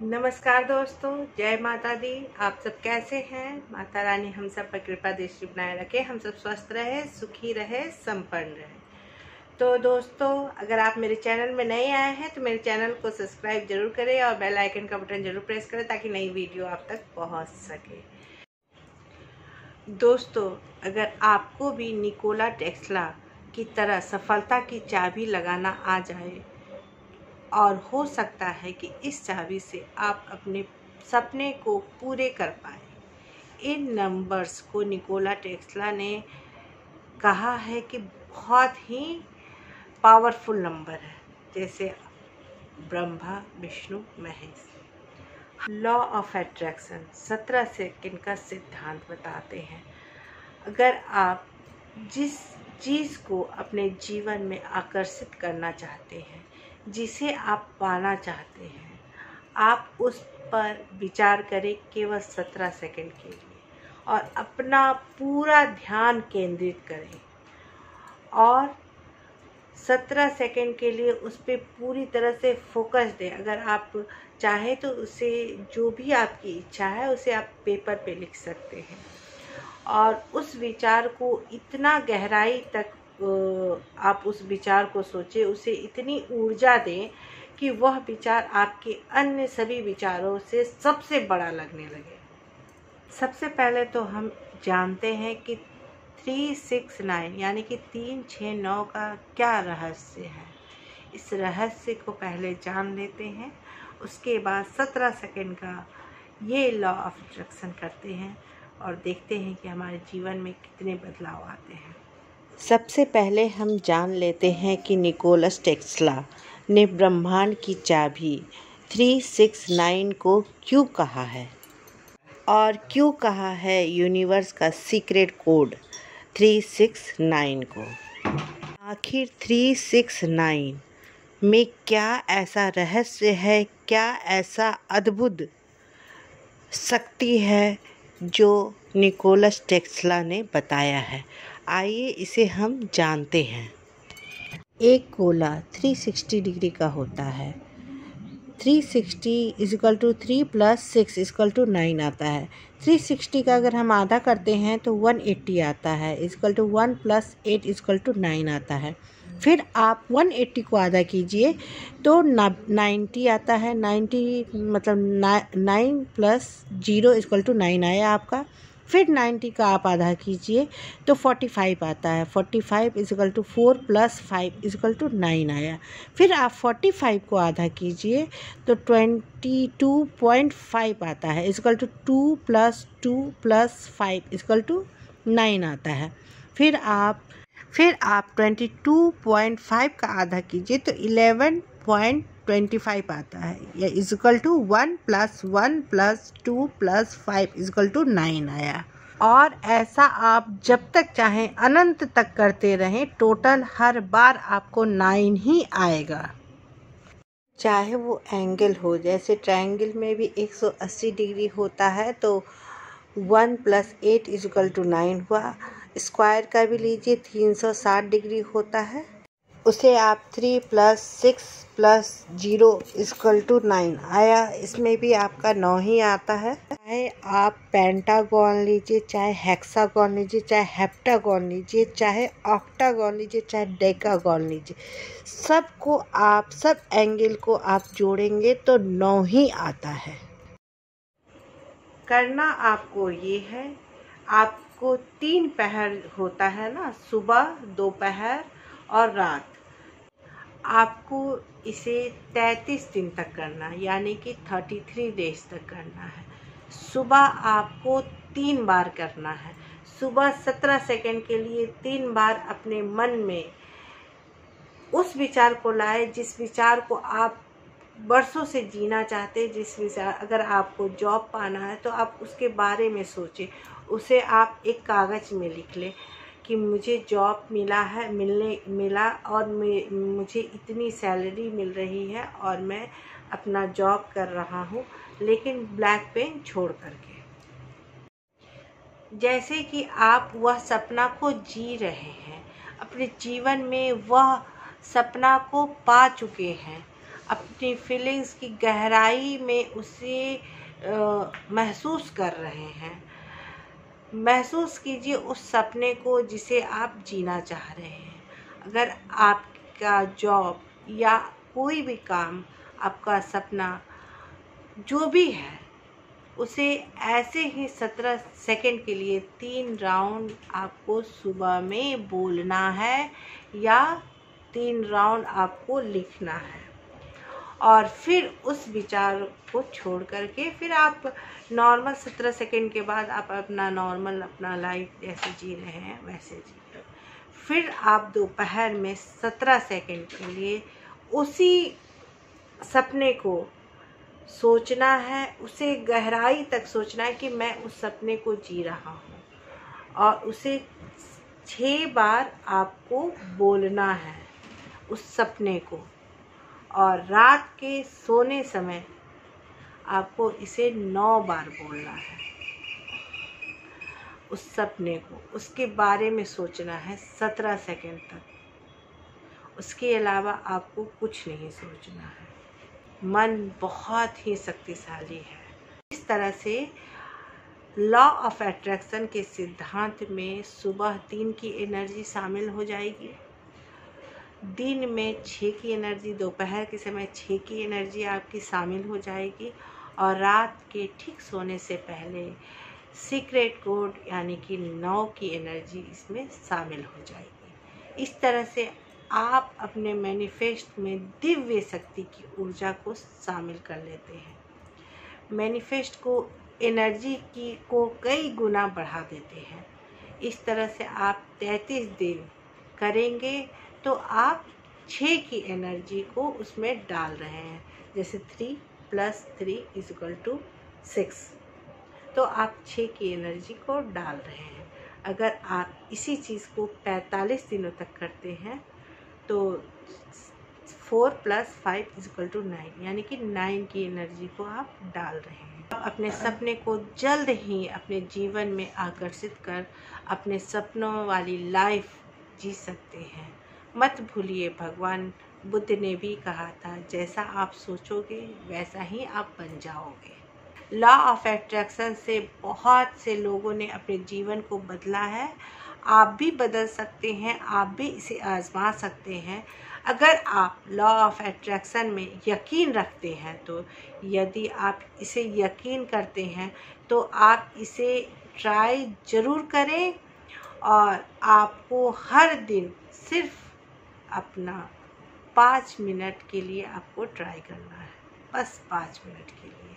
नमस्कार दोस्तों, जय माता दी। आप सब कैसे हैं? माता रानी हम सब पर कृपा दृष्टि बनाए रखे, हम सब स्वस्थ रहे, सुखी रहे, संपन्न रहे। तो दोस्तों, अगर आप मेरे चैनल में नए आए हैं तो मेरे चैनल को सब्सक्राइब जरूर करें और बेल आइकन का बटन जरूर प्रेस करें ताकि नई वीडियो आप तक पहुंच सके। दोस्तों, अगर आपको भी निकोला टेस्ला की तरह सफलता की चाबी लगाना आ जाए और हो सकता है कि इस चाबी से आप अपने सपने को पूरे कर पाए। इन नंबर्स को निकोला टेस्ला ने कहा है कि बहुत ही पावरफुल नंबर है, जैसे Brahma Vishnu Mahesh. Law of attraction 17 second का सिद्धांत बताते हैं। अगर आप जिस चीज़ को अपने जीवन में आकर्षित करना चाहते हैं, जिसे आप पाना चाहते हैं, आप उस पर विचार करें केवल 17 सेकंड के लिए और अपना पूरा ध्यान केंद्रित करें और 17 सेकंड के लिए उस पर पूरी तरह से फोकस दें। अगर आप चाहे तो उसे, जो भी आपकी इच्छा है, उसे आप पेपर पे लिख सकते हैं और उस विचार को इतना गहराई तक आप उस विचार को सोचें, उसे इतनी ऊर्जा दें कि वह विचार आपके अन्य सभी विचारों से सबसे बड़ा लगने लगे। सबसे पहले तो हम जानते हैं कि 369 यानी कि 369 का क्या रहस्य है। इस रहस्य को पहले जान लेते हैं, उसके बाद 17 सेकंड का ये लॉ ऑफ अट्रैक्शन करते हैं और देखते हैं कि हमारे जीवन में कितने बदलाव आते हैं। सबसे पहले हम जान लेते हैं कि निकोला टेस्ला ने ब्रह्मांड की चाबी 369 को क्यों कहा है और क्यों कहा है यूनिवर्स का सीक्रेट कोड 369 को। आखिर 369 में क्या ऐसा रहस्य है, क्या ऐसा अद्भुत शक्ति है जो निकोला टेस्ला ने बताया है। आइए इसे हम जानते हैं। एक गोला 360 डिग्री का होता है। 360 = 3 + 6 = 9 आता है। 360 का अगर हम आधा करते हैं तो 180 आता है, = 1 + 8 = 9 आता है। फिर आप 180 को आधा कीजिए तो 90 आता है। 90 मतलब 9 + 0 = 9 आया आपका। फिर 90 का आप आधा कीजिए तो 45 आता है। 45 = 4 + 5 = 9 आया। फिर आप 45 को आधा कीजिए तो 22.5 आता है, = 2 + 2 + 5 = 9 आता है। फिर आप 22.5 का आधा कीजिए तो 11.25 आता है, या = 1 + 1 + 2 + 5 = 9 आया। और ऐसा आप जब तक चाहें अनंत तक करते रहें, टोटल हर बार आपको 9 ही आएगा। चाहे वो एंगल हो, जैसे ट्रायंगल में भी 180 डिग्री होता है तो 1 + 8 = 9 हुआ। स्क्वायर का भी लीजिए, 360 डिग्री होता है, उसे आप 3 + 6 + 0 = 9 आया। इसमें भी आपका 9 ही आता है। चाहे आप पेंटागन लीजिए, चाहे हेक्सागन लीजिए, चाहे हेप्टागन लीजिए, चाहे ऑक्टागन लीजिए, चाहे डेकागन लीजिए, सब एंगल को आप जोड़ेंगे तो 9 ही आता है। करना आपको ये है, आपको 3 पहर होता है ना, सुबह, दोपहर और रात। आपको इसे 33 दिन तक करना है, यानी कि 33 डेज तक करना है। सुबह आपको 3 बार करना है। सुबह 17 सेकंड के लिए 3 बार अपने मन में उस विचार को लाए जिस विचार को आप बरसों से जीना चाहते हैं। जिस विचार, अगर आपको जॉब पाना है तो आप उसके बारे में सोचें, उसे आप एक कागज़ में लिख लें कि मुझे जॉब मिला और मुझे इतनी सैलरी मिल रही है और मैं अपना जॉब कर रहा हूँ, लेकिन ब्लैक पेन छोड़ करके। जैसे कि आप वह सपना को जी रहे हैं, अपने जीवन में वह सपना को पा चुके हैं, अपनी फीलिंग्स की गहराई में उसे महसूस कर रहे हैं। महसूस कीजिए उस सपने को जिसे आप जीना चाह रहे हैं। अगर आपका जॉब या कोई भी काम, आपका सपना जो भी है, उसे ऐसे ही 17 सेकंड के लिए 3 राउंड आपको सुबह में बोलना है या 3 राउंड आपको लिखना है। और फिर उस विचार को छोड़ करके फिर आप नॉर्मल 17 सेकंड के बाद आप अपना नॉर्मल अपना लाइफ जैसे जी रहे हैं वैसे जिए। फिर आप दोपहर में 17 सेकंड के लिए उसी सपने को सोचना है, उसे गहराई तक सोचना है कि मैं उस सपने को जी रहा हूँ, और उसे 6 बार आपको बोलना है उस सपने को। और रात के सोने समय आपको इसे 9 बार बोलना है उस सपने को। उसके बारे में सोचना है 17 सेकंड तक। उसके अलावा आपको कुछ नहीं सोचना है। मन बहुत ही शक्तिशाली है। इस तरह से लॉ ऑफ अट्रैक्शन के सिद्धांत में सुबह 3 की एनर्जी शामिल हो जाएगी, दिन में 6 की एनर्जी, दोपहर के समय 6 की एनर्जी आपकी शामिल हो जाएगी, और रात के ठीक सोने से पहले सीक्रेट कोड यानी कि 9 की एनर्जी इसमें शामिल हो जाएगी। इस तरह से आप अपने मैनिफेस्ट में दिव्य शक्ति की ऊर्जा को शामिल कर लेते हैं। मैनिफेस्ट को एनर्जी को कई गुना बढ़ा देते हैं। इस तरह से आप 33 दिन करेंगे तो आप 6 की एनर्जी को उसमें डाल रहे हैं। जैसे 3 + 3 = 6, तो आप 6 की एनर्जी को डाल रहे हैं। अगर आप इसी चीज़ को 45 दिनों तक करते हैं तो 4 + 5 = 9, यानी कि 9 की एनर्जी को आप डाल रहे हैं। आप अपने सपने को जल्द ही अपने जीवन में आकर्षित कर अपने सपनों वाली लाइफ जी सकते हैं। मत भूलिए, भगवान बुद्ध ने भी कहा था, जैसा आप सोचोगे वैसा ही आप बन जाओगे। लॉ ऑफ अट्रैक्शन से बहुत से लोगों ने अपने जीवन को बदला है। आप भी बदल सकते हैं, आप भी इसे आजमा सकते हैं अगर आप लॉ ऑफ अट्रैक्शन में यकीन रखते हैं। तो यदि आप इसे यकीन करते हैं तो आप इसे ट्राई ज़रूर करें, और आपको हर दिन सिर्फ अपना 5 मिनट के लिए आपको ट्राई करना है, बस 5 मिनट के लिए।